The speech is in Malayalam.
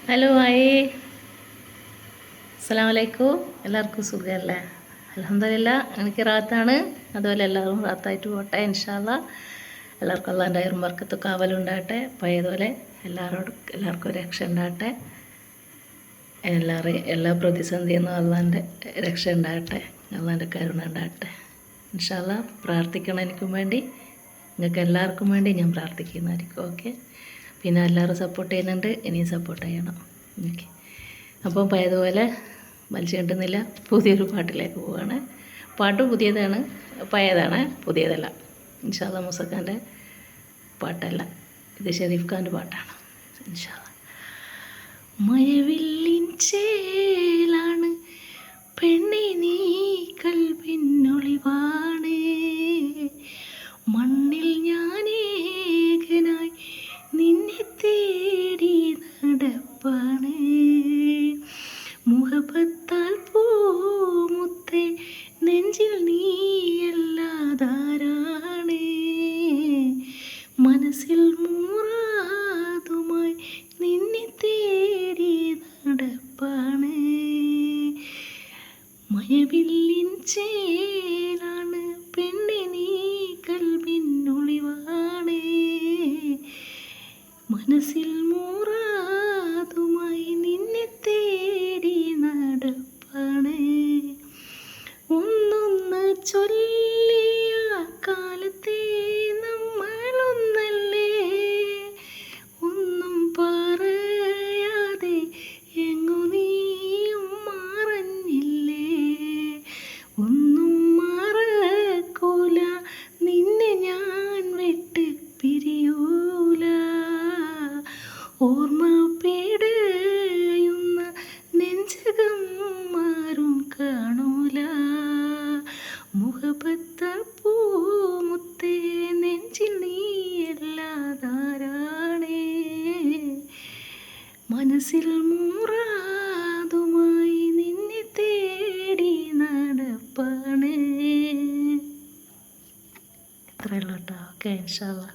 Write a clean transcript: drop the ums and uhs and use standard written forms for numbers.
ഹലോ ഹായ്, അസ്സലാമലൈക്കും. എല്ലാവർക്കും സുഖമല്ലേ? അൽഹംദുലില്ലാ, എനിക്ക് റാത്താണ്. അതുപോലെ എല്ലാവരും റാത്തായിട്ട് പോട്ടെ ഇൻഷാ അല്ലാ. എല്ലാവർക്കും അള്ളാൻ്റെ ഹൈറും ബർക്കത്തും കാവലുണ്ടാകട്ടെ. പഴയതുപോലെ എല്ലാവർക്കും രക്ഷ ഉണ്ടാകട്ടെ. എല്ലാ പ്രതിസന്ധിയിൽ നിന്നും അള്ളാൻ്റെ രക്ഷ ഉണ്ടാകട്ടെ, അള്ളാൻ്റെ കരുണ ഉണ്ടാകട്ടെ ഇൻഷാ അല്ലാ. പ്രാർത്ഥിക്കണം എനിക്കും വേണ്ടി, നിങ്ങൾക്ക് എല്ലാവർക്കും വേണ്ടി ഞാൻ പ്രാർത്ഥിക്കുന്നതായിരിക്കും. ഓക്കെ, പിന്നെ എല്ലാവരും സപ്പോർട്ട് ചെയ്യുന്നുണ്ട്, ഇനിയും സപ്പോർട്ട് ചെയ്യണം. ഓക്കെ, അപ്പം പഴയതുപോലെ വലിച്ചു കിട്ടുന്നില്ല, പുതിയൊരു പാട്ടിലേക്ക് പോവുകയാണ്. പാട്ട് പുതിയതാണ്, പഴയതാണ്, പുതിയതല്ല. ഇൻഷാ അല്ലാ മുസക്കാൻ്റെ പാട്ടല്ല, ഇത് ഷെരീഫ് ഖാൻ്റെ പാട്ടാണ്. ഇൻഷാ അല്ലാ. മഴവില്ലിൻ ചേലാണ് പെണ്ണെ നീ കൽവിന്നൊളിവാണ്, മണ്ണിൽ ഞാനേകനായി നിന്നെ തേടി നടപ്പാണ്, മുഹബത്താൽ പൂമുത്തേ നെഞ്ചിൽ നീയല്ലാതാരാണ്, മനസ്സിൽ മൂറാതുമായി നിന്നെ തേടി നടപ്പാണ്, മഴവില്ലിൻ ചേലാണ് പെണ്ണെ നീ കൽവിന്നൊളിവാണ്, മനസ്സിൽ മൂറാതുമായി നിന്നെ തേടി നടപ്പാണ്, ഒന്നൊന്ന് ചൊല്ലിയ കാലത്തെ നമ്മളൊന്നല്ലേ, ഒന്നും പറയാതെ എങ്ങു നീയും മറഞ്ഞില്ലേ, ഒന്നും മറക്കൂല നിന്നെ ഞാൻ വിട്ട് പിരിയൂല, ഓർമ്മ പേടയുന്ന നെഞ്ചകം ആരും കാണൂല, മുഹബത്ത പൂമുത്തേ നെഞ്ചിൽ നീയല്ലാതാരാണേ, മനസ്സിൽ മൂറാതുമായി നിന്നെ തേടി നടപ്പാണ്. ഇത്രയുള്ളൂ കേട്ടോ. ഓക്കെ, ഇൻഷാ അല്ലാ.